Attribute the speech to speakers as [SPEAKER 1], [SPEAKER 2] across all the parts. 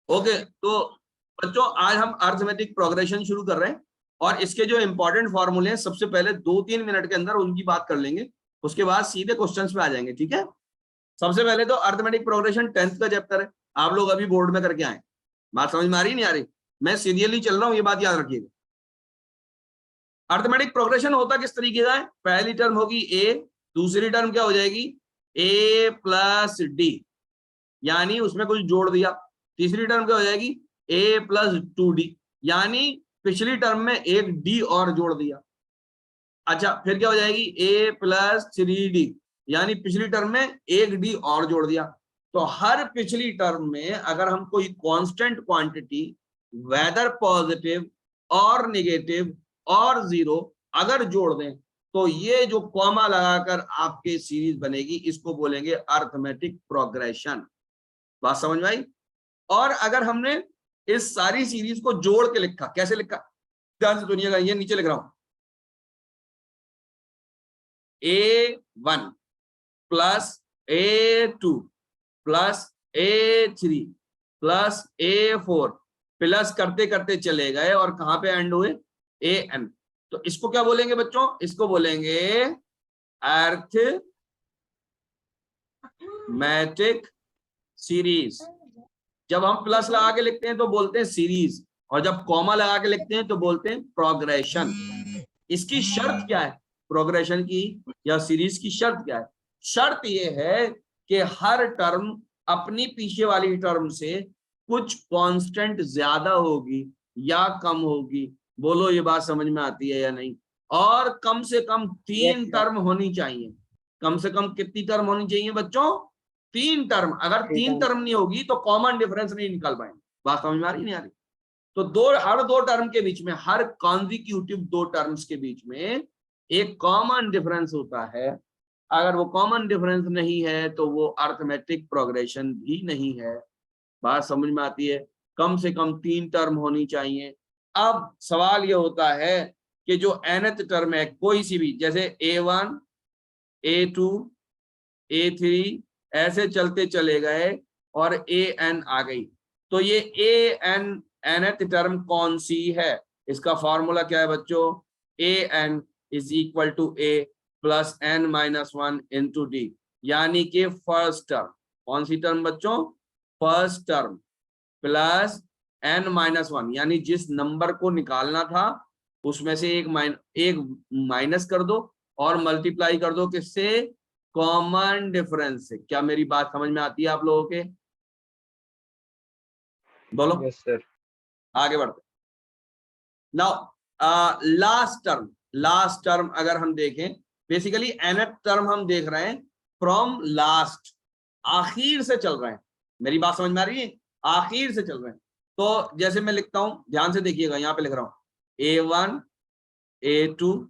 [SPEAKER 1] Okay, तो बच्चों आज हम अरिथमेटिक प्रोग्रेशन शुरू कर रहे हैं और इसके जो इंपॉर्टेंट फॉर्मूले हैं सबसे पहले 2-3 मिनट के अंदर उनकी बात कर लेंगे, उसके बाद सीधे क्वेश्चंस पे आ जाएंगे। ठीक है, सबसे पहले तो अरिथमेटिक प्रोग्रेशन 10th का चैप्टर है, आप लोग अभी बोर्ड में करके आए। बात समझ में आ रही नहीं आ रही? मैं सीरियली चल रहा हूं, ये बात याद रखिएगा। अरिथमेटिक प्रोग्रेशन होता किस तरीके का है? पहली टर्म होगी ए, दूसरी टर्म क्या हो जाएगी? ए प्लस डी, यानी उसमें कुछ जोड़ दिया। तीसरी टर्म क्या हो जाएगी? ए प्लस 2d, यानी पिछली टर्म में एक डी और जोड़ दिया। अच्छा, फिर क्या हो जाएगी? ए प्लस 3d, यानी पिछली टर्म में एक डी और जोड़ दिया। तो हर पिछली टर्म में अगर हम कोई कांस्टेंट क्वांटिटी, वेदर पॉजिटिव और नेगेटिव और जीरो अगर जोड़ दें तो ये जो कॉमा लगाकर आपके सीरीज बनेगी, इसको बोलेंगे अरिथमेटिक प्रोग्रेशन। बात समझ में आई? और अगर हमने इस सारी सीरीज को जोड़ के लिखा, कैसे लिखा ध्यान से सुनिएगा, ये नीचे लिख रहा हूं, A1 plus A2 plus A3 plus A4 plus करते करते चले गए और कहां पे एंड हुए? AN। तो इसको क्या बोलेंगे बच्चों? इसको बोलेंगे अरिथमेटिक सीरीज। जब हम प्लस लगा के लिखते हैं तो बोलते हैं सीरीज, और जब कॉमा लगा के लिखते हैं तो बोलते हैं प्रोग्रेशन। इसकी शर्त क्या है प्रोग्रेशन की या सीरीज की? शर्त क्या है? शर्त यह है कि हर टर्म अपनी पीछे वाली टर्म से कुछ कांस्टेंट ज्यादा होगी या कम होगी। बोलो ये बात समझ में आती है या नहीं? और कम से कम 3 टर्म होनी चाहिए। कम से कम कितनी टर्म होनी चाहिए बच्चों? 3 टर्म। अगर 3 टर्म नहीं होगी तो कॉमन डिफरेंस नहीं निकाल पाएंगे। बात समझ में आ रही नहीं आ रही? तो हर दो टर्म के बीच में, हर कॉन्जिक्यूटिव 2 टर्म्स के बीच में एक कॉमन डिफरेंस होता है। अगर वो कॉमन डिफरेंस नहीं है तो वो अरिथमेटिक प्रोग्रेशन भी नहीं है। बात समझ में आती है? कम से कम 3 टर्म होनी चाहिए। अब सवाल ये होता है कि जो nth टर्म है कोई सी भी, जैसे A1 A2 A3 ऐसे चलते चले गए और AN आ गई, तो ये AN nth टर्म कौन सी है? इसका फॉर्मूला क्या है बच्चों? AN is equal to A plus n-1 into D, यानी कि फर्स्ट टर्म। कौन सी टर्म बच्चों? फर्स्ट टर्म प्लस n-1, यानी जिस नंबर को निकालना था उसमें से एक माइनस कर दो और मल्टीप्लाई कर दो किससे? कॉमन डिफरेंस से। क्या मेरी बात समझ में आती है आप लोगों के? बोलो।
[SPEAKER 2] Yes sir.
[SPEAKER 1] आगे बढ़ते नाउ लास्ट टर्म अगर हम देखें, बेसिकली nth टर्म हम देख रहे हैं फ्रॉम लास्ट, आखिर से चल रहे हैं। मेरी बात समझ में आ रही है? आखिर से चल रहे हैं। तो जैसे मैं लिखता हूं, ध्यान से देखिएगा, यहां पे लिख रहा हूं A1 A2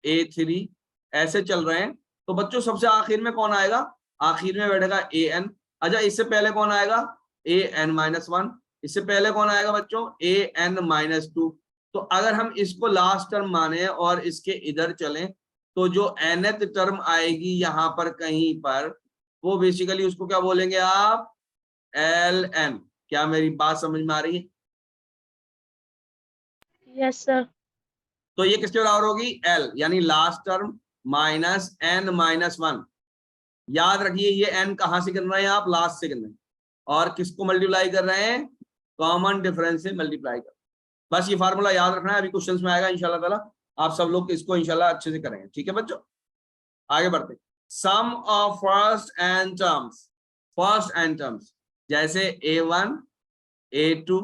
[SPEAKER 1] A3 ऐसे चल रहे हैं। तो बच्चों सबसे आखिर में कौन आएगा? आखिर में बैठेगा AN। अच्छा, इससे पहले कौन आएगा? AN-1। इससे पहले कौन आएगा बच्चों? AN-2। तो अगर हम इसको लास्ट टर्म माने और इसके इधर चलें तो जो nth टर्म आएगी यहां पर कहीं पर, वो बेसिकली उसको क्या बोलेंगे आप? LN। क्या मेरी बात समझ में आ रही है?
[SPEAKER 3] Yes sir.
[SPEAKER 1] तो ये किसके बराबर होगी? L, यानी लास्ट टर्म माइनस n-1। याद रखिए ये n कहां से गिन रहे हैं आप? लास्ट से गिन रहे हैं। और किसको मल्टीप्लाई कर रहे हैं? कॉमन डिफरेंस से मल्टीप्लाई कर। बस ये फार्मूला याद रखना है, अभी क्वेश्चंस में आएगा इंशाल्लाह ताला। आप सब लोग इसको इंशाल्लाह अच्छे से करेंगे। ठीक है बच्चों, आगे बढ़ते। सम ऑफ फर्स्ट एंड टर्म्स जैसे A1 A2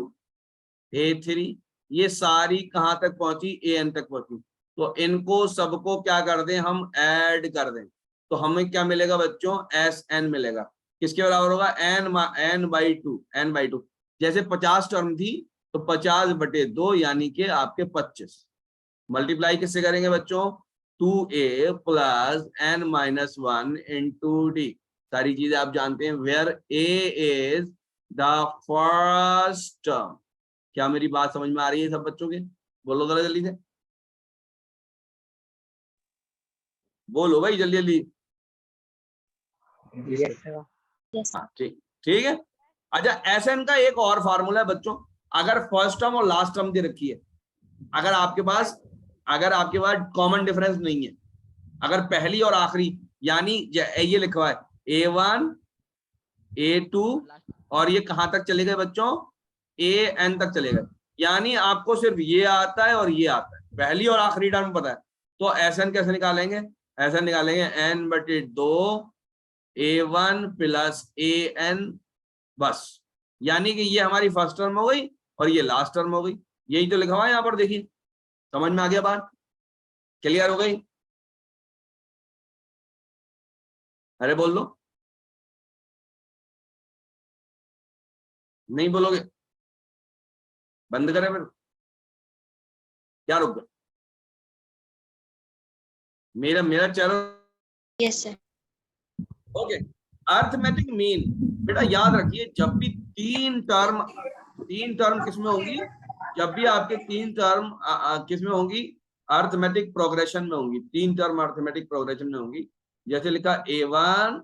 [SPEAKER 1] A3, ये सारी कहां तक पहुंची? AN तक पहुंची। तो इनको सबको क्या कर दें हम? ऐड कर दें। तो हमें क्या मिलेगा बच्चों? SN मिलेगा। किसके बराबर होगा? n/2। जैसे 50 टर्म थी तो 50/2 यानी कि आपके 25। मल्टीप्लाई किससे करेंगे बच्चों? 2A plus n-1 into D. सारी चीजें आप जानते हैं, where A is the first term. क्या मेरी बात समझ में आ रही है सब बच्चों के? बोलो जरा जल्दी से, बोलो भाई जल्दी जल्दी।
[SPEAKER 3] Yes sir.
[SPEAKER 1] हाँ ठीक, ठीक है। अच्छा, एसएन का एक और फार्मूला है बच्चों, अगर फर्स्ट टर्म और लास्ट टर्म दे रखी है, अगर आपके पास कॉमन डिफरेंस नहीं है, अगर पहली और आखिरी, यानी ये लिखा हुआ है A1 A2 और ये कहां तक चले गए बच्चों, AN तक चले गए, यानी आपको सिर्फ ये आता है और ये आता है, पहली और आखिरी टर्म पता है, तो एसएन कैसे निकालेंगे, एसएन निकालेंगे n/2 A1 प्लस AN, बस, यानी कि ये हमारी फर्स्ट टर्म हो गई और ये लास्ट टर्म हो गई, यही तो लिखा हुआ है यहाँ पर, देखिए समझ में आ गया बात, क्लियर हो गई, अरे बोल लो, नहीं बोलोगे बंद करें फिर, क्या रुक गए, मेरा मेरा channel.
[SPEAKER 2] Yes sir.
[SPEAKER 1] Okay, arithmetic mean, बेटा याद रखिए, जब भी तीन टर्म किसमें होंगी, जब भी आपके तीन टर्म किसमें होंगी, अर्थमेटिक प्रोग्रेशन में होंगी, तीन टर्म अर्थमेटिक प्रोग्रेशन में होंगी, जैसे लिखा A1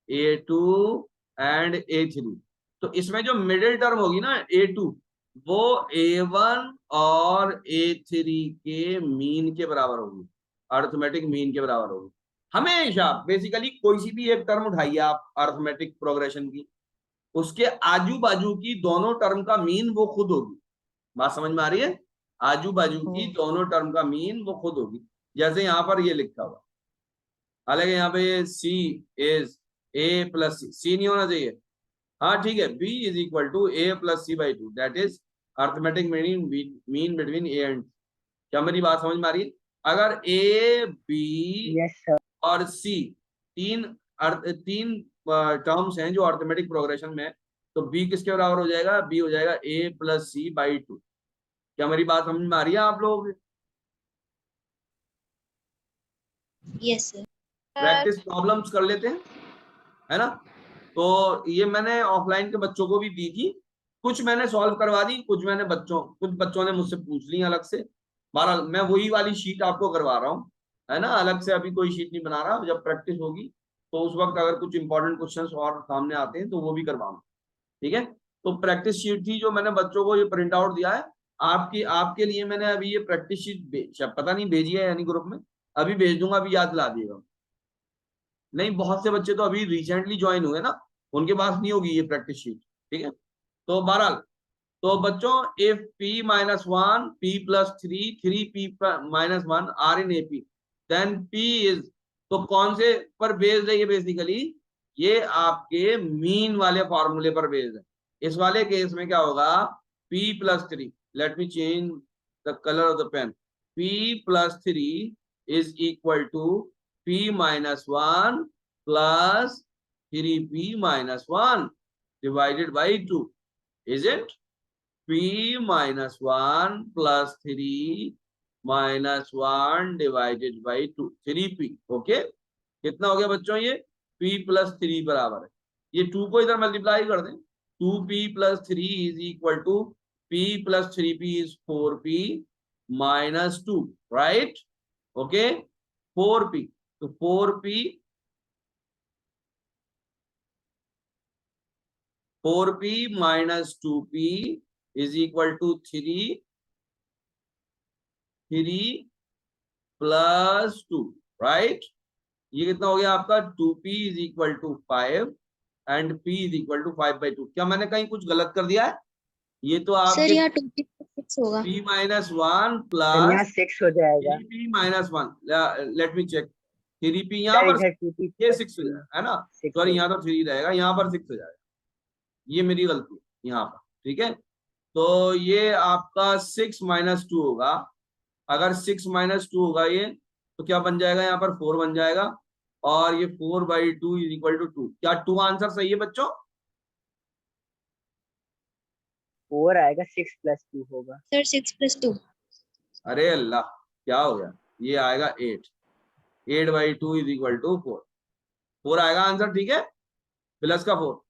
[SPEAKER 1] A2 एंड A3, तो इसमें जो मिडिल टर्म होगी ना A2, वो A1 और A3 के मीन के बराबर होगी, अर्थमेटिक मीन के बराबर होगी हमेशा। बेसिकली कोई सी भी एक टर्म उठाइए आप अर्थमेटिक प्रोग्रेशन की, उसके आजू बाजू की दोनों टर्म का मीन वो खुद होगी, बात समझ में आ रही है, आजू बाजू की दोनों टर्म का मीन वो खुद होगी, जैसे यहाँ पर ये लिखा हुआ, हालांकि यहाँ पे C is A plus C नहीं होना चाहिए, हाँ ठीक है, B is equal to A plus C/2, that is arithmetic mean between A and, क्या मेरी बात समझ में आ रही है, अगर A B और C तीन टर्म्स हैं जो अर्थमेटिक प्रोग्रेशन में है, तो B किसके बराबर हो जाएगा, B हो जाएगा A प्लस C/2, क्या मेरी बात समझ में आ रही है आप लोगों को,
[SPEAKER 2] यस सर।
[SPEAKER 1] प्रैक्टिस प्रॉब्लम्स कर लेते हैं, है ना, तो ये मैंने ऑफलाइन के बच्चों को भी दी थी, कुछ मैंने सॉल्व करवा दी, कुछ बच्चों ने मुझसे पूछ ली अलग से, बहरहाल मैं वही वाली शीट आपको करवा रहा हूँ, है ना, अलग से अभी कोई शीट नहीं बना रहा, जब प्रैक्टिस होगी तो उस वक्त अगर कुछ इंपॉर्टेंट क्वेश्चंस और सामने आते हैं तो वो भी करवाऊंगा, ठीक है। तो प्रैक्टिस शीट थी जो मैंने बच्चों को ये प्रिंट आउट दिया है, आपके लिए मैंने अभी ये प्रैक्टिस शीट पता नहीं भेजी है यानी ग्रुप में, अभी भेज दूंगा, अभी याद दिला दिएगा, नहीं बहुत से बच्चे तो अभी रिसेंटली ज्वाइन हुए ना, उनके पास नहीं होगी ये प्रैक्टिस शीट, ठीक है। तो बहरहाल, तो बच्चों if P-1 P+3 3P-1 are in AP, then P is, तो कौन से पर बेस्ड है ये, बेसिकली ये आपके मीन वाले फॉर्मूले पर बेस्ड है, इस वाले केस में क्या होगा, P+3, let me change the colour of the pen, P+3 is equal to P-1 plus 3P-1 divided by 2, isn't P-1 plus 3-1 divided by 2, 3P, okay, कितना हो गया बच्चों, ये P+3 बराबर है, ये 2 को इधर मल्टीप्लाई कर दें, 2P+3 is equal to P+3P is 4P-2, right, okay, 4P, तो 4P minus 2P is equal to 3 plus 2, right, ये कितना हो गया आपका, 2P is equal to 5 and P is equal to 5/2, क्या मैंने कहीं कुछ गलत कर दिया है, ये तो आपके
[SPEAKER 2] सर यहाँ 2P6 होगा,
[SPEAKER 1] P-1 प्लस
[SPEAKER 3] 6 हो जाएगा,
[SPEAKER 1] P-1, let me check, 3P यहाँ पर ये 6 हो जाएगा, है ना, सॉरी यहाँ तो 3 रहेगा, यहाँ पर 6 हो जाएगा, ये मेरी गलती है यहाँ पर, ठीक है, तो ये आपका 6 - 2 होगा, अगर 6 - 2 होगा ये, तो क्या बन जाएगा, यहाँ पर 4 बन जाएगा, और ये 4/2 इज इक्वल टू 2, क्या 2 आंसर सही है बच्चों,
[SPEAKER 3] 4 आएगा, 6 + 2 होगा
[SPEAKER 2] सर 6 + 2,
[SPEAKER 1] अरे अल्लाह क्या हो गया, ये आएगा 8/2 इज इक्वल टू 4 आएगा आंसर, ठीक है, प्लस का 4,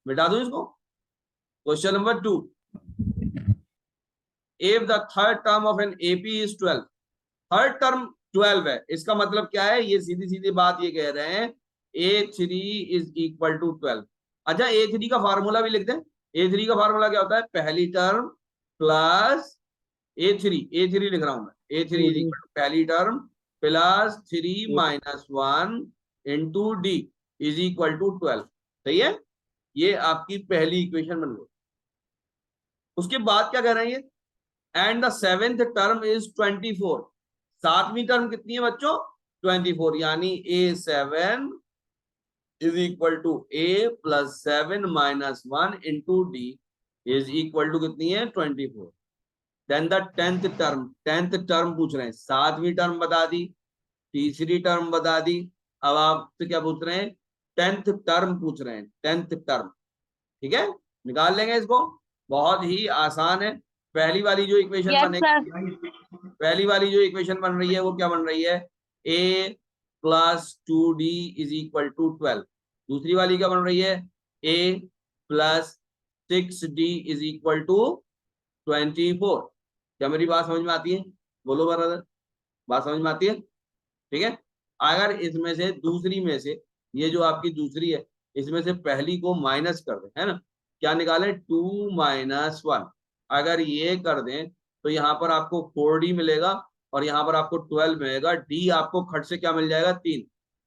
[SPEAKER 1] मिटा दो इसको। Question number 2, if the third term of an AP is 12, third term 12 है, इसका मतलब क्या है, ये सीधी सीधी बात ये कह रहे हैं A3 इज इक्वल टू 12, अच्छा A3 का फार्मूला भी लिख दें। A3 का फार्मूला क्या होता है, पहली टर्म प्लस A3 लिख रहा हूं मैं, A3 इज इक्वल टू पहली term plus 3 minus 1 into D is equal to 12। सही है, ये आपकी पहली इक्वेशन बन गई। उसके बाद क्या कह रहे हैं ये, and the seventh term is 24। सातवीं टर्म कितनी है बच्चों, 24, यानी A7 is equal to A plus 7 minus 1 into D is equal to कितनी है, 24। देन द टेंथ टर्म पूछ रहे हैं, सातवीं टर्म बता दी, तीसरी टर्म बता दी, अब आपसे क्या पूछ रहे हैं, टेंथ टर्म पूछ रहे हैं, टेंथ टर्म। ठीक है, निकाल लेंगे इसको, बहुत ही आसान है। पहली वाली जो इक्वेशन बनेगी, पहली वाली जो इक्वेशन बन रही है वो क्या बन रही है, a plus 2d is equal to 12। दूसरी वाली क्या बन रही है, a plus 6d is equal to 24। क्या मेरी बात समझ में आती है, बोलो ब्रदर, बात समझ में आती है। ठीक है, अगर इसमें से दूसरी में से, ये जो आपकी दूसरी है, इसमें से पहली को माइनस कर दें, है ना, क्या निकालें, 2 माइनस 1। अगर ये कर दें तो यहाँ पर आपको 4d मिलेगा और यहाँ पर आपको 12 मिलेगा। d आपको खट से क्या मिल जाएगा, 3।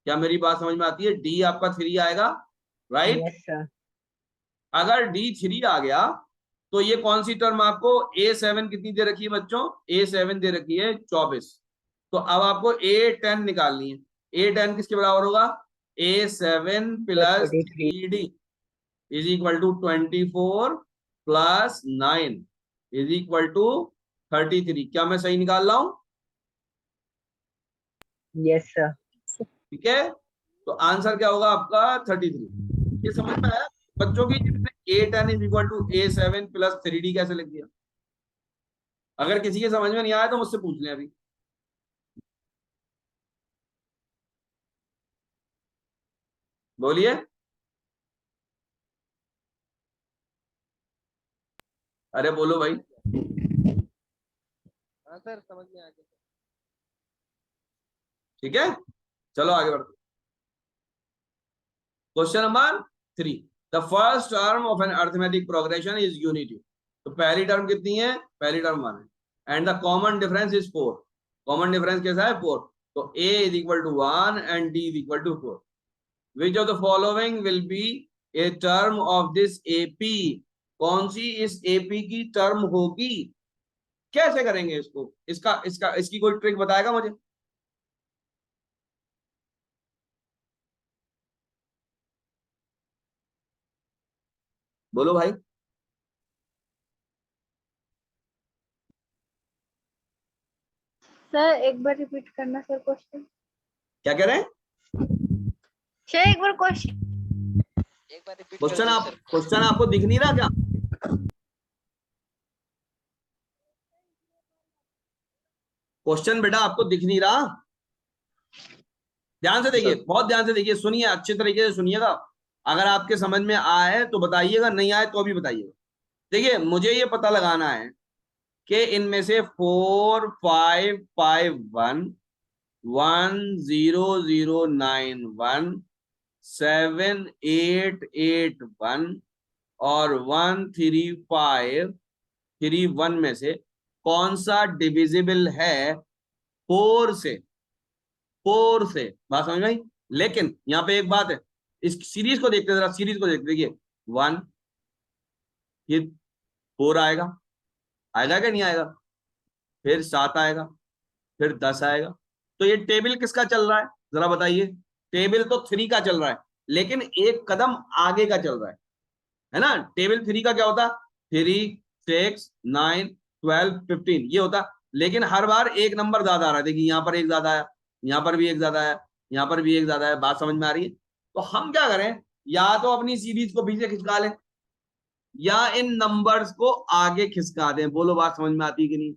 [SPEAKER 1] क्या मेरी बात समझ में आती है, d आपका 3 आएगा, राइट।
[SPEAKER 3] Yes sir.
[SPEAKER 1] अगर d 3 आ गया तो ये कौन सी टर्म आपको, A7 कितनी दे रखी है बच्चों, A7 दे रखी है 24। तो अब आपको A10 निकालनी है। A10 किसके बराबर होगा, A7 plus 3d is equal to 24 plus 9 is equal to 33। क्या मैं सही निकाल रहा हूं,
[SPEAKER 3] यस सर।
[SPEAKER 1] ठीक है, तो आंसर क्या होगा आपका 33। ये समझ में आया बच्चों की, A10 is equal to A7 plus 3d कैसे लिख दिया। अगर किसी के समझ में नहीं आया तो मुझसे पूछ लें अभी, बोलिए। अरे बोलो भाई।
[SPEAKER 4] हाँ सर, समझ में आ गया।
[SPEAKER 1] ठीक है, चलो आगे बढ़ते। Question number 3, the first term of an arithmetic progression is unity. तो पहली टर्म कितनी है, पहली टर्म 1 है, and the common difference is 4। Common difference कैसा है, 4। तो a is equal to 1 and d is equal to 4। Which of the following will be a term of this AP। कौन सी इस AP की टर्म होगी, कैसे करेंगे इसको, इसका इसका इसकी कोई ट्रिक बताएगा मुझे। बोलो भाई।
[SPEAKER 5] सर एक बार रिपीट करना सर क्वेश्चन।
[SPEAKER 1] क्या कह रहे हैं,
[SPEAKER 5] सर एक बार क्वेश्चन।
[SPEAKER 4] एक बार रिपीट
[SPEAKER 1] क्वेश्चन क्वेश्चन आपको दिख नहीं रहा क्या, क्वेश्चन बेटा आपको दिख नहीं रहा, ध्यान से देखिए, बहुत ध्यान से देखिए, सुनिए, अच्छे तरीके से सुनिएगा। अगर आपके समझ में आए तो बताइएगा, नहीं आए तो भी बताइएगा। देखिए, मुझे ये पता लगाना है कि इनमें से 4 5 5 1 1 0 0 9 1 7 8 8 1 और 1 3 5 3 1 में से कौन सा डिविजिबल है 4 से, 4 से। बात समझ में आई। लेकिन यहाँ पे एक बात है, इस सीरीज को देखते, जरा सीरीज को देखते, देखिए 1, फिर 4 आएगा, आएगा क्या नहीं आएगा, फिर 7 आएगा, फिर 10 आएगा। तो ये टेबल किसका चल रहा है, जरा बताइए। टेबल तो 3 का चल रहा है, लेकिन एक कदम आगे का चल रहा है ना। टेबल 3 का क्या होता, 3 6 9 12 15 ये होता, लेकिन हर बार एक नंबर ज्यादा आ रहा है। देखिए यहाँ पर एक ज्यादा आया, यहाँ पर भी एक ज्यादा आया, यहाँ पर भी एक ज्यादा है। बात समझ में आ रही है। तो हम क्या करें, या तो अपनी सीरीज को पीछे खिसका लें या इन नंबर्स को आगे खिसका दें। बोलो, बात समझ में आती है कि नहीं,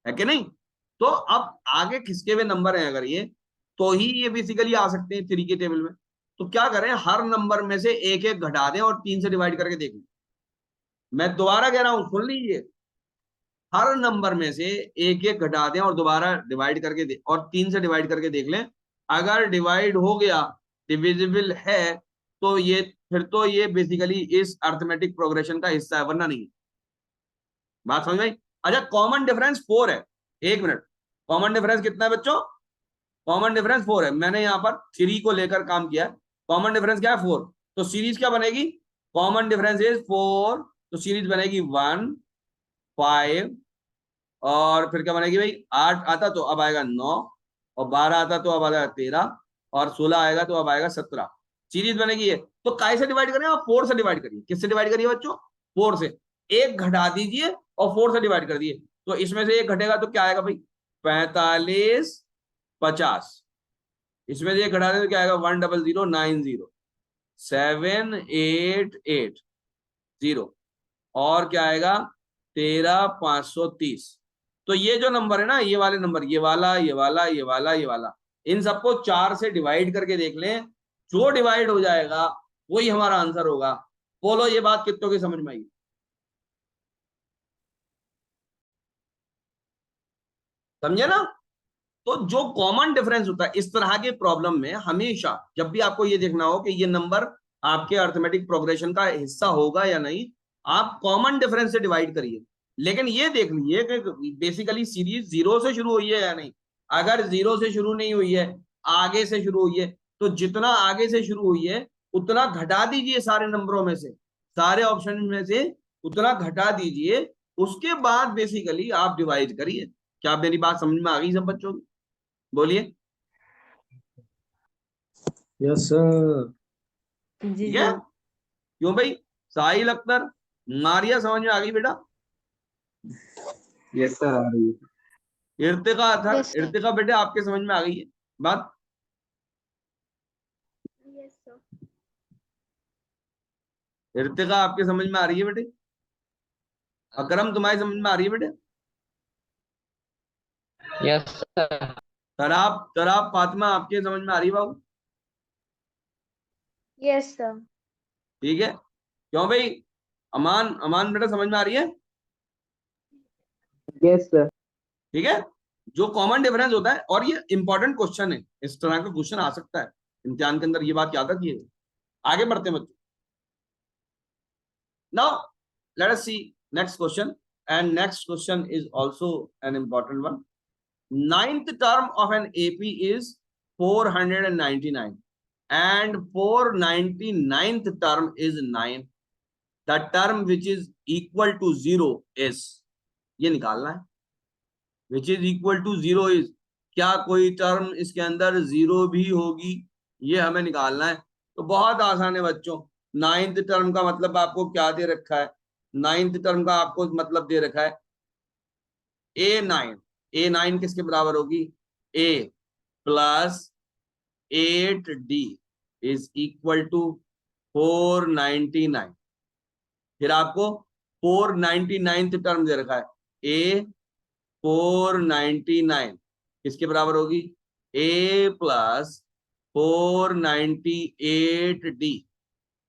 [SPEAKER 1] है कि नहीं। तो अब आगे खिसके हुए नंबर हैं अगर ये, तो ही ये बेसिकली आ सकते हैं 3 के टेबल में। तो क्या करें, हर नंबर में से एक एक घटा दें और 3 से डिवाइड करके देख लें। मैं दोबारा कह रहा हूं, सुन लीजिए, हर नंबर में से एक एक घटा दें और दोबारा डिवाइड करके और 3 से डिवाइड करके देख लें। अगर डिवाइड हो गया, डिविजिबल है, तो ये फिर तो ये बेसिकली इस अर्थमेटिक प्रोग्रेशन का हिस्सा है, वरना नहीं। बात समझ में आई? अच्छा, कॉमन डिफरेंस 4 है। एक मिनट, कॉमन डिफरेंस कितना है बच्चों? कॉमन डिफरेंस 4 है। मैंने यहाँ पर 3 को लेकर काम किया है। कॉमन डिफरेंस क्या है? 4। तो सीरीज क्या बनेगी? कॉमन डिफरेंस इज 4, तो सीरीज बनेगी 1 5, और फिर क्या बनेगी भाई? 8 आता तो अब आएगा 9, और 12 आता तो अब आएगा 13, और 16 आएगा तो अब आएगा 17। सीरीज बनेगी ये। तो काय से डिवाइड करें? आप 4 से डिवाइड करिए। किससे डिवाइड करिए बच्चों? 4 से। एक घटा दीजिए और 4 से डिवाइड कर दिए, तो इसमें से एक घटेगा तो क्या आएगा भाई? 45 50। इसमें से एक घटा दे तो क्या आएगा? 10090 7880, और क्या आएगा? 13530। तो ये जो नंबर है ना, ये वाले नंबर, ये वाला, ये वाला, ये वाला, ये वाला, इन सबको 4 से डिवाइड करके देख लें। जो डिवाइड हो जाएगा वही हमारा आंसर होगा। बोलो, ये बात कितनों की समझ में आई? समझे ना? तो जो कॉमन डिफरेंस होता है इस तरह के प्रॉब्लम में, हमेशा जब भी आपको ये देखना हो कि ये नंबर आपके अर्थमेटिक प्रोग्रेशन का हिस्सा होगा या नहीं, आप कॉमन डिफरेंस से डिवाइड करिए। लेकिन ये देख लीजिए कि बेसिकली सीरीज 0 से शुरू हुई है या नहीं। अगर 0 से शुरू नहीं हुई है, आगे से शुरू हुई है, तो जितना आगे से शुरू हुई है उतना घटा दीजिए सारे नंबरों में से, सारे ऑप्शन में से उतना घटा दीजिए। उसके बाद बेसिकली आप डिवाइड करिए। क्या मेरी बात समझ में आ गई सब बच्चों की? बोलिए।
[SPEAKER 6] Yes sir.
[SPEAKER 1] ठीक है? क्यों भाई? साहिल अख्तर, मारिया, समझ में आ गई बेटा?
[SPEAKER 6] यस सर, आ रही है।
[SPEAKER 1] Irtika Athar,
[SPEAKER 2] Yes, sir.
[SPEAKER 1] इर्तिका बेटे आपके समझ में आ गई है बात?
[SPEAKER 5] Yes, sir.
[SPEAKER 1] इर्तिका आपके समझ में आ रही है बेटे? अकरम तुम्हारी समझ में आ रही है बेटे?
[SPEAKER 4] Yes sir.
[SPEAKER 1] तराब फातिमा आपके समझ में आ रही है बाबू?
[SPEAKER 5] Yes, sir.
[SPEAKER 1] ठीक है। क्यों भाई? अमान, अमान बेटा समझ में आ रही है?
[SPEAKER 3] Yes sir.
[SPEAKER 1] ठीक है। जो कॉमन डिफरेंस होता है, और ये इंपॉर्टेंट क्वेश्चन है, इस तरह का क्वेश्चन आ सकता है इम्तिहान के अंदर, ये बात याद रखिएगा। आगे बढ़ते हैं बच्चों। Now let us see next question, and next question is also an important one. Ninth term of an AP is 499 and 499th term is 9. The term which is equal to 0 is, ये निकालना है। Which is equal to 0 is, क्या कोई term इसके अंदर 0 भी होगी? ये हमें निकालना है। तो बहुत आसान है बच्चों। 9th टर्म का मतलब आपको क्या दे रखा है? 9th टर्म का आपको मतलब दे रखा है A9। A9 किसके बराबर होगी? A plus 8D is equal to 499। फिर आपको 499th टर्म दे रखा है। A 499 किसके बराबर होगी? A plus 498D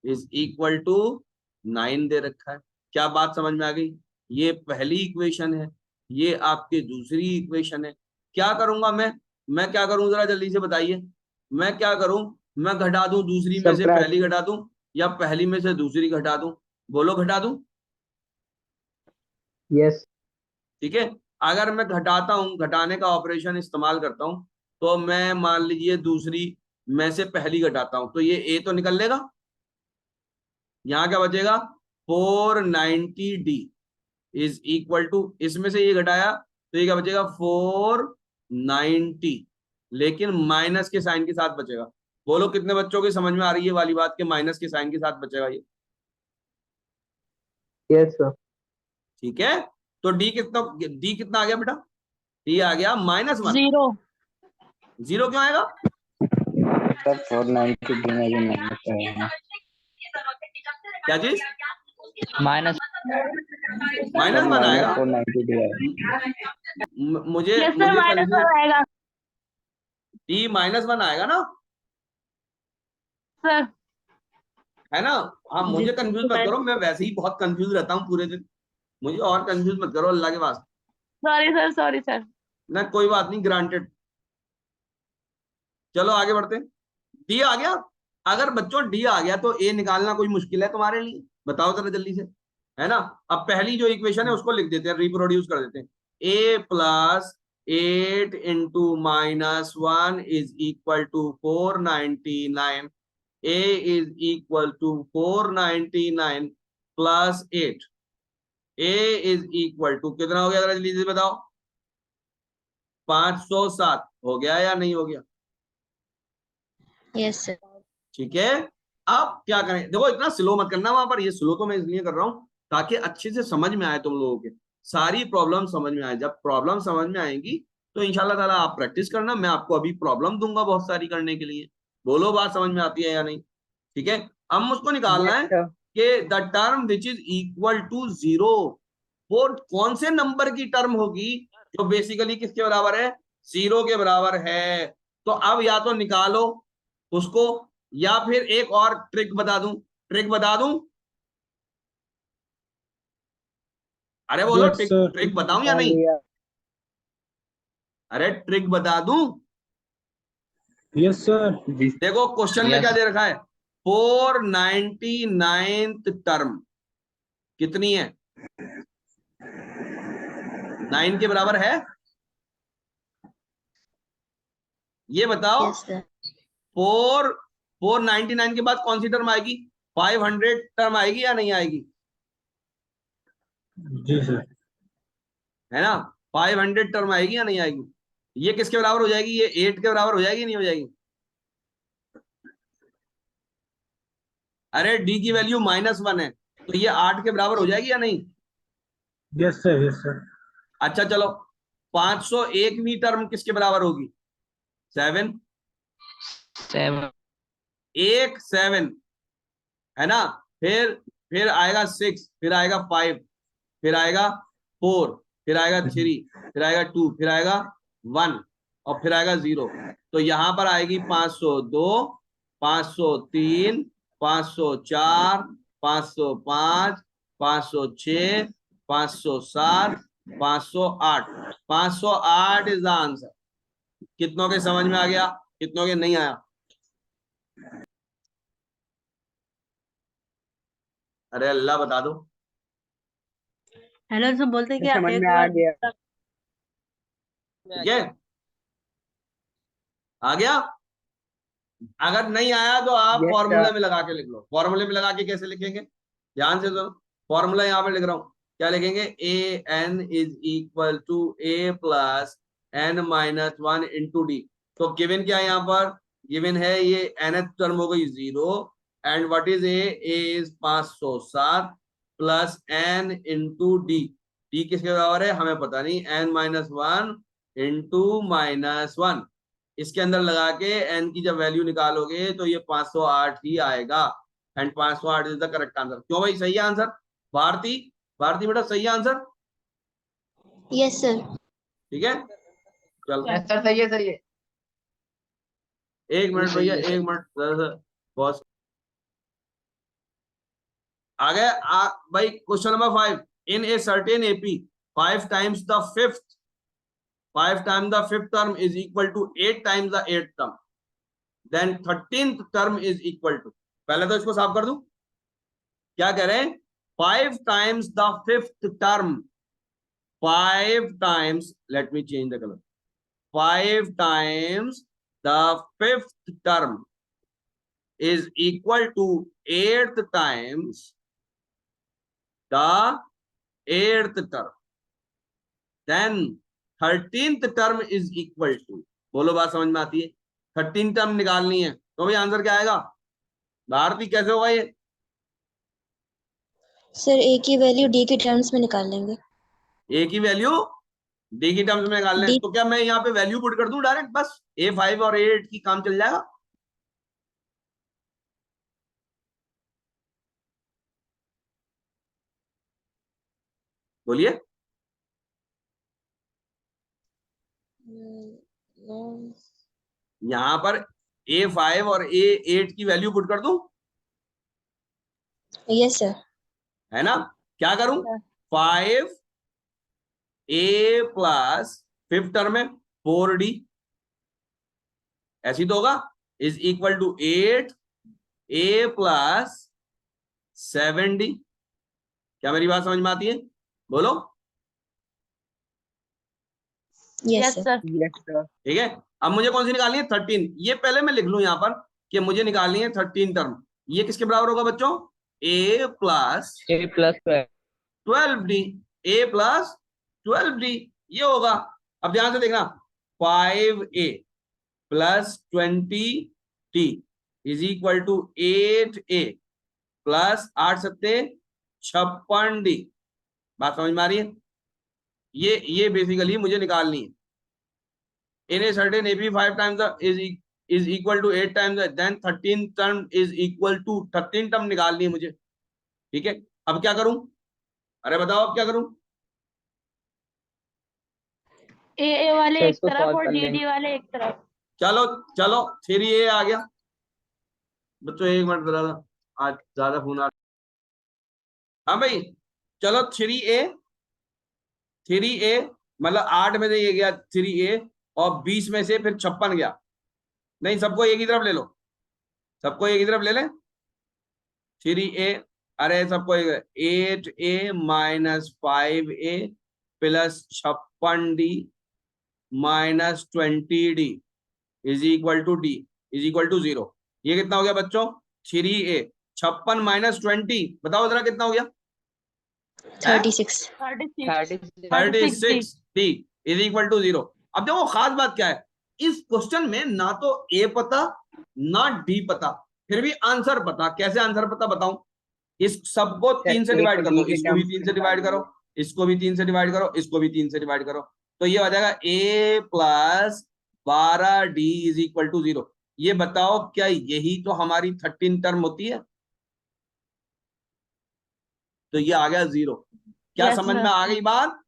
[SPEAKER 1] is equal to 9 दे रखा है। क्या बात समझ में आ गई? ये पहली इक्वेशन है, ये आपकी दूसरी इक्वेशन है। क्या करूंगा मैं क्या करूं, जरा जल्दी से बताइए। मैं क्या करूं? मैं घटा दूं, दूसरी में से पहली घटा दूं, या पहली में से दूसरी घटा दूं? बोलो, घटा दूं?
[SPEAKER 3] यस।
[SPEAKER 1] ठीक है। अगर मैं घटाता हूं, घटाने का ऑपरेशन इस्तेमाल करता हूं, तो मैं मान लीजिए दूसरी में से पहली घटाता हूं, तो ये ए तो निकल लेगा। यहां क्या बचेगा? 490D इज इक्वल टू, इसमें से ये घटाया तो ये क्या बचेगा? 490, लेकिन माइनस के साइन के साथ बचेगा। बोलो कितने बच्चों की समझ में आ रही है वाली बात के माइनस के साइन के साथ बचेगा ये?
[SPEAKER 3] Yes sir.
[SPEAKER 1] ठीक है। तो डी कितना आ गया बेटा? डी आ गया -1।
[SPEAKER 5] 0.
[SPEAKER 1] 0 क्यों आएगा?
[SPEAKER 6] सर 490 में भी माइनस आएगा।
[SPEAKER 1] क्या चीज?
[SPEAKER 4] माइनस
[SPEAKER 1] -1 आएगा।
[SPEAKER 6] 490 दिया है।
[SPEAKER 1] मुझे
[SPEAKER 5] Yes, sir.
[SPEAKER 1] मुझे
[SPEAKER 5] Minus 1 आएगा.
[SPEAKER 1] डी -1 आएगा ना,
[SPEAKER 5] Sir.
[SPEAKER 1] है ना? हाँ, मुझे कंफ्यूज मत करो, मैं वैसे ही बहुत कंफ्यूज रहता हूँ पूरे दिन। मुझे और कंफ्यूज मत करो अल्लाह के वास्ते।
[SPEAKER 5] Sorry, sir. Sorry, sir.
[SPEAKER 1] ना, कोई बात नहीं, ग्रांटेड। चलो आगे बढ़ते हैं। डी आ गया। अगर बच्चों डी आ गया तो ए निकालना कोई मुश्किल है तुम्हारे लिए? बताओ जरा जल्दी से, है ना। अब पहली जो इक्वेशन है उसको लिख देते हैं, रिप्रोड्यूस कर देते हैं। A plus 8 into minus 1 is equal to 499। A is equal to 499 plus 8। A is equal to कितना हो गया जरा जल्दी से बताओ? 507 हो गया या नहीं हो गया?
[SPEAKER 2] Yes sir.
[SPEAKER 1] ठीक है। अब क्या करें, देखो इतना स्लो मत करना वहां पर, ये स्लो तो मैं इसलिए कर रहा हूं ताकि अच्छे से समझ में आए तुम लोगों के, सारी प्रॉब्लम समझ में आए। जब प्रॉब्लम समझ में आएंगी तो इंशाल्लाह ताला आप प्रैक्टिस करना, मैं आपको अभी प्रॉब्लम दूंगा बहुत सारी करने के लिए। बोलो बात समझ में आती है या नहीं? ठीक है। अब मुझको निकालना
[SPEAKER 3] यस
[SPEAKER 1] है
[SPEAKER 3] सर।
[SPEAKER 1] कि the term which is equal to 0 वो कौन से नंबर की टर्म होगी जो बेसिकली किसके बराबर है? 0 के बराबर है। तो अब या तो निकालो उसको, या फिर एक और ट्रिक बता दूं। ट्रिक बता दूं? अरे बोलो,
[SPEAKER 7] यस
[SPEAKER 1] ट्रिक
[SPEAKER 7] सर।
[SPEAKER 1] ट्रिक बताऊं या
[SPEAKER 3] बता
[SPEAKER 1] नहीं?
[SPEAKER 3] दिया।
[SPEAKER 1] अरे ट्रिक बता दूं?
[SPEAKER 7] Yes sir.
[SPEAKER 1] देखो क्वेश्चन में
[SPEAKER 4] Yes.
[SPEAKER 1] क्या दे रखा है? 499th टर्म कितनी है? 9 के बराबर है? ये बताओ।
[SPEAKER 2] Yes sir.
[SPEAKER 1] 499 के बाद कौन सी टर्म आएगी? 500 टर्म आएगी या नहीं आएगी?
[SPEAKER 7] जी सर।
[SPEAKER 1] है ना? 500 टर्म आएगी या नहीं आएगी? ये किसके बराबर हो जाएगी? ये 8 के बराबर हो जाएगी नहीं हो जाएगी? अरे डी की वैल्यू -1 है तो ये 8 के बराबर हो जाएगी या नहीं?
[SPEAKER 7] Yes sir. Yes sir.
[SPEAKER 1] अच्छा चलो, 501वीं टर्म किसके बराबर होगी? 7।
[SPEAKER 4] 7.
[SPEAKER 1] 7 है ना। फिर आएगा 6, फिर आएगा 5, फिर आएगा 4, फिर आएगा 3, फिर आएगा 2, फिर आएगा 1 और फिर आएगा 0। तो यहां पर आएगी 502, 503, 504, 505, 506, 507, 508। 508 इज द आंसर। कितनों के समझ में आ गया, कितनों के नहीं आया? अरे अल्लाह बता दो।
[SPEAKER 5] हेलो सर, बोलते हैं क्या
[SPEAKER 3] समझ
[SPEAKER 5] एक
[SPEAKER 3] में आ
[SPEAKER 5] बार
[SPEAKER 3] गया।
[SPEAKER 1] ठीक है, आ गया? अगर नहीं आया तो आप
[SPEAKER 3] यस
[SPEAKER 1] फॉर्मूले
[SPEAKER 3] सर।
[SPEAKER 1] में लगा के लिख लो। फॉर्मूले में लगा के कैसे लिखेंगे? ध्यान से सुनो, फॉर्मूला यहाँ पे लिख रहा हूँ। क्या लिखेंगे? A n is equal to a plus n minus 1 into d. तो गिवन क्या है यहाँ पर? गिवन है ये nth टर्म हो गई 0 and what is A is 507 plus N into D. D किसके बराबर है हमें पता नहीं, n-1 इंटू -1। इसके अंदर लगा के n की जब वैल्यू निकालोगे तो ये 508 ही आएगा and 508 is the correct answer. क्यों भाई, सही है आंसर? भारती, भारती बेटा सही है आंसर?
[SPEAKER 2] Yes sir.
[SPEAKER 1] ठीक है, चल
[SPEAKER 4] सर सही है, सही है।
[SPEAKER 1] एक मिनट भैया, एक मिनट बॉस। आ गए भाई question number 5। In a certain AP 5 times the fifth term is equal to 8 times the 8th term, then 13th term is equal to। पहले तो इसको साफ कर दूं। क्या कह रहे हैं? 5 times the fifth term, 5 times, let me change the color, 5 times the fifth term is equal to 8th times the 8th term, then 13th term is equal to। बोलो बात समझ में आती है? 13 टर्म निकालनी है तो भाई आंसर क्या आएगा? भारती कैसे होगा ये?
[SPEAKER 2] सर ए की वैल्यू डी के टर्म्स में निकाल लेंगे।
[SPEAKER 1] ए की वैल्यू डी की टर्म्स में निकालना है
[SPEAKER 2] डी।
[SPEAKER 1] तो क्या मैं यहाँ पे वैल्यू पुट कर दूं डायरेक्ट, बस A5 और A8 की काम चल जाएगा? बोलिए। यहाँ पर A5 और A8 की वैल्यू पुट कर दूं,
[SPEAKER 2] यस सर।
[SPEAKER 1] है ना? क्या करूं? 5 A प्लस फिफ्थ टर्म में 4D, ऐसी तो होगा, is equal to 8 A plus 7d। क्या मेरी बात समझ में आती है? बोलो।
[SPEAKER 2] Yes
[SPEAKER 5] yes
[SPEAKER 2] sir.
[SPEAKER 5] Sir.
[SPEAKER 3] Yes sir.
[SPEAKER 1] ठीक है, अब मुझे कौन सी निकालनी है? 13। ये पहले मैं लिख लूं यहाँ पर कि मुझे निकालनी है 13 टर्म। ये किसके बराबर होगा बच्चों? a plus
[SPEAKER 4] A plus
[SPEAKER 1] 12d। a plus 12d ये होगा। अब ध्यान से देखना, 5a plus 20t is equal to 8a plus 8 सत्ते 56d। बात समझ में आ रही है? ये बेसिकली मुझे निकालनी है। In a certain AP 5 times the is equal to 8 times then 13 term is equal to 13 term निकालनी है मुझे। ठीक है, अब क्या करूं? अरे बताओ अब क्या करूं?
[SPEAKER 5] ए वाले
[SPEAKER 3] सर,
[SPEAKER 5] एक
[SPEAKER 3] इसको
[SPEAKER 5] तरफ
[SPEAKER 3] solve
[SPEAKER 5] और
[SPEAKER 3] कर
[SPEAKER 5] डी
[SPEAKER 3] लेंगे।
[SPEAKER 5] वाले एक तरफ।
[SPEAKER 1] चलो चलो 3a आ गया। बच्चों एक मिनट जरा, आज ज्यादा फोन आ। हाँ भाई चलो 3a मतलब 8 में से ये गया 3a और 20 में से फिर 56 गया। नहीं, सबको एक ही तरफ ले लो, सबको एक ही तरफ ले ले। 3a, अरे सबको 8a minus 5a plus 56d minus 20d is equal to d is equal to 0। ये कितना हो गया बच्चों? 3a 56 माइनस 20, बताओ जरा कितना हो गया?
[SPEAKER 2] 36।
[SPEAKER 1] 36d is equal to 0। अब देखो खास बात क्या है, इस क्वेश्चन में ना तो a पता ना d पता, फिर भी आंसर पता। कैसे आंसर पता बताऊं? इस सबको 3 से डिवाइड कर दो, इसको भी 3 से डिवाइड करो, इसको भी 3 से डिवाइड करो, इसको भी 3 से डिवाइड करो, तो ये आ जाएगा a plus 12d is equal to 0। ये बताओ क्या यही तो हमारी 13 टर्म होती है? तो ये आ गया 0। क्या
[SPEAKER 5] Yes,
[SPEAKER 1] समझ
[SPEAKER 5] sir.
[SPEAKER 1] में आ गई बात?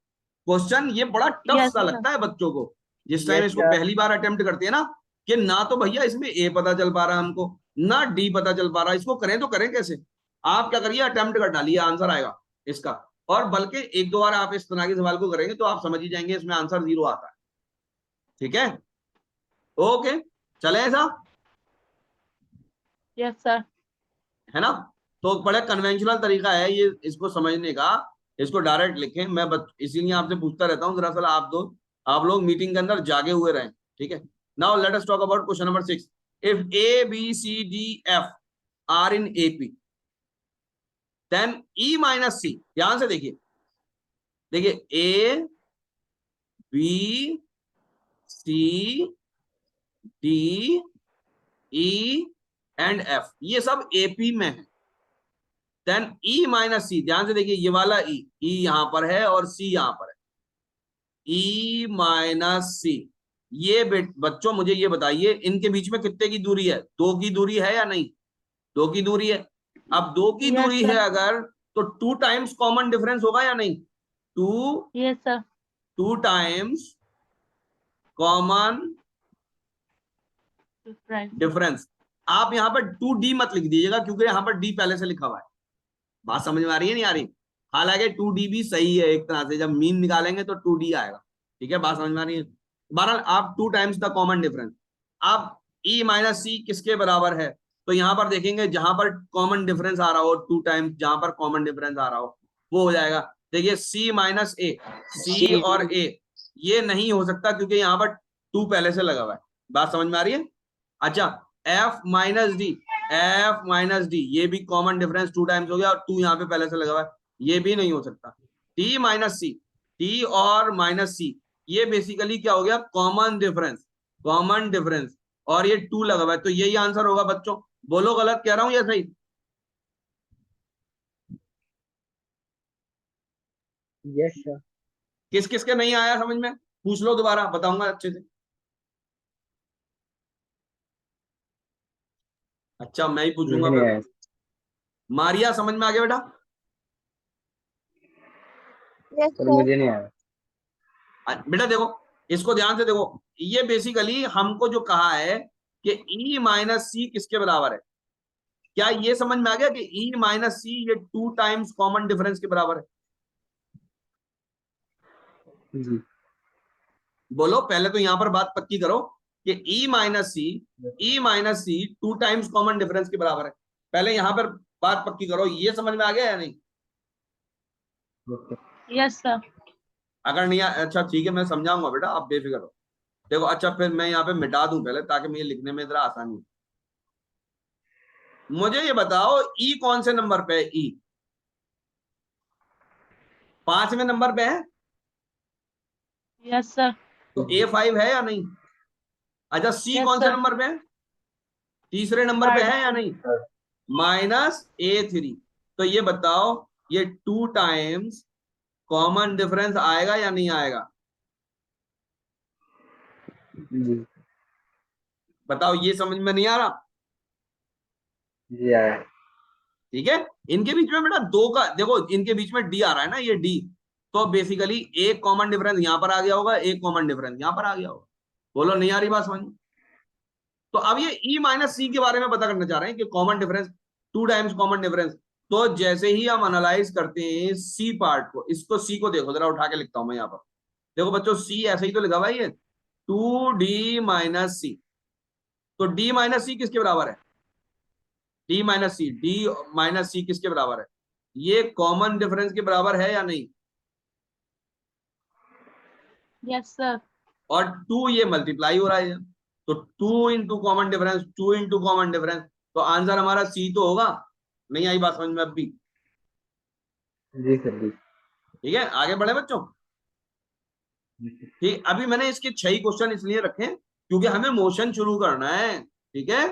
[SPEAKER 1] क्वेश्चन ये बड़ा टफ
[SPEAKER 5] Yes,
[SPEAKER 1] सा
[SPEAKER 5] sir.
[SPEAKER 1] लगता है बच्चों को जिस टाइम
[SPEAKER 3] Yes,
[SPEAKER 1] इसको
[SPEAKER 3] sir.
[SPEAKER 1] पहली बार अटेम्प्ट करते हैं ना, कि ना तो भैया इसमें ए पता चल पा रहा है हमको, ना डी पता चल पा रहा है। इसको करें तो करें कैसे? आप क्या करिए, अटेम्प्ट कर डालिए, आंसर आएगा इसका। और बल्कि एक दो बार आप इस तरह के सवाल को करेंगे तो आप समझ ही जाएंगे इसमें आंसर 0 आता है। ठीक है, ओके, चले ऐसा
[SPEAKER 5] यस सर।
[SPEAKER 1] है ना? तो बड़ा कन्वेंशनल तरीका है ये इसको समझने का। इसको डायरेक्ट लिखें, मैं इसीलिए आपसे पूछता रहता हूँ दरअसल आप लोग मीटिंग के अंदर जागे हुए रहें। ठीक है, now let us talk about question number 6। If a b c d f are in AP then e minus c, ध्यान से देखिए, a b c d e and f ये सब एपी में है। देन ई माइनस सी, ध्यान से देखिए, ये वाला ई यहां पर है और सी यहां पर है। ई माइनस सी, ये बच्चों मुझे ये बताइए इनके बीच में कितने की दूरी है? 2 की दूरी है या नहीं? 2 की दूरी है। अब 2 की
[SPEAKER 5] Yes,
[SPEAKER 1] दूरी है
[SPEAKER 5] sir.
[SPEAKER 1] अगर, तो 2 टाइम्स कॉमन डिफरेंस होगा या नहीं?
[SPEAKER 5] Yes sir.
[SPEAKER 1] 2 times common difference. आप यहाँ पर 2d मत लिख दीजिएगा क्योंकि यहाँ पर d पहले से लिखा हुआ है। बात समझ में आ रही है नहीं आ रही? हालांकि 2d भी सही है एक तरह से, जब मीन निकालेंगे तो 2d आएगा। ठीक है, बात समझ में आ रही है? बहरहाल आप 2 टाइम्स द कॉमन डिफरेंस। अब e माइनस सी किसके बराबर है? तो यहाँ पर देखेंगे जहां पर कॉमन डिफरेंस आ रहा हो 2 टाइम्स, जहां पर कॉमन डिफरेंस आ रहा हो वो हो जाएगा। देखिए c माइनस ए, सी और a ये नहीं हो सकता क्योंकि यहाँ पर 2 पहले से लगा हुआ है। बात समझ में आ रही है? अच्छा, f माइनस डी ये भी कॉमन डिफरेंस 2 टाइम्स हो गया और 2 यहाँ पे पहले से लगा हुआ है, ये भी नहीं हो सकता। t माइनस सी, टी और माइनस सी ये बेसिकली क्या हो गया? कॉमन डिफरेंस और ये 2 लगा हुआ है, तो यही आंसर होगा बच्चों। बोलो गलत कह रहा हूं या सही?
[SPEAKER 3] Yes sir.
[SPEAKER 1] किस किस के नहीं आया समझ में? पूछ लो दोबारा, बताऊंगा अच्छे से। अच्छा मैं ही पूछूंगा
[SPEAKER 6] मुझे नहीं
[SPEAKER 1] फिर।
[SPEAKER 6] आया।
[SPEAKER 1] मारिया समझ में आ गया बेटा?
[SPEAKER 5] यस
[SPEAKER 6] सर मुझे नहीं आया।
[SPEAKER 1] बेटा देखो, इसको ध्यान से देखो, ये बेसिकली हमको जो कहा है कि e माइनस सी किसके बराबर है, क्या ये समझ में आ गया कि e माइनस सी ये 2 टाइम्स कॉमन डिफरेंस के बराबर है?
[SPEAKER 6] जी
[SPEAKER 1] बोलो, पहले तो यहां पर बात पक्की करो कि e माइनस सी 2 टाइम्स कॉमन डिफरेंस के बराबर है। पहले यहाँ पर बात पक्की करो, ये समझ में आ गया या नहीं?
[SPEAKER 5] Yes, sir.
[SPEAKER 1] अगर नहीं अच्छा ठीक है, मैं समझाऊंगा बेटा, आप बेफिक्र हो। देखो अच्छा, फिर मैं यहाँ पे मिटा दूं पहले, ताकि मुझे लिखने में जरा आसानी हो। मुझे ये बताओ, ई कौन से नंबर पे है? ई 5वें नंबर पे है,
[SPEAKER 5] Yes, sir.
[SPEAKER 1] तो A5 है या नहीं? अच्छा, सी
[SPEAKER 5] Yes,
[SPEAKER 1] कौन से
[SPEAKER 5] sir.
[SPEAKER 1] नंबर पे है? तीसरे नंबर पे है या नहीं? -A3। तो ये बताओ, ये 2 टाइम्स कॉमन डिफरेंस आएगा या नहीं आएगा?
[SPEAKER 6] जी
[SPEAKER 1] बताओ, ये समझ में नहीं आ रहा?
[SPEAKER 6] जी आया।
[SPEAKER 1] ठीक है, इनके बीच में बेटा 2 का देखो, इनके बीच में डी आ रहा है ना, ये डी, तो बेसिकली एक कॉमन डिफरेंस यहां पर आ गया होगा, एक कॉमन डिफरेंस यहां पर आ गया होगा। बोलो नहीं आ रही बात समझ? तो अब ये ई माइनस सी के बारे में पता करना चाह रहे हैं कि common difference, 2 times common difference. तो जैसे ही हम एनालाइज करते हैं सी पार्ट को, इसको सी को देखो जरा, उठा के लिखता हूं मैं यहाँ पर। देखो बच्चों, सी ऐसे ही तो लिखा हुआ है, ये 2d माइनस सी। तो डी माइनस सी किसके बराबर है? डी माइनस सी, डी माइनस सी किसके बराबर है? ये कॉमन डिफरेंस के बराबर है या नहीं?
[SPEAKER 5] Yes, sir.
[SPEAKER 1] और 2 ये मल्टीप्लाई हो रहा है, तो 2 into common difference, 2 into common difference, तो आंसर हमारा सी तो होगा। नहीं आई बात समझ में अब भी?
[SPEAKER 6] जी सर जी।
[SPEAKER 1] ठीक है, आगे बढ़े बच्चों। ठीक, अभी मैंने इसके 6 क्वेश्चन इसलिए रखे क्योंकि हमें मोशन शुरू करना है। ठीक है,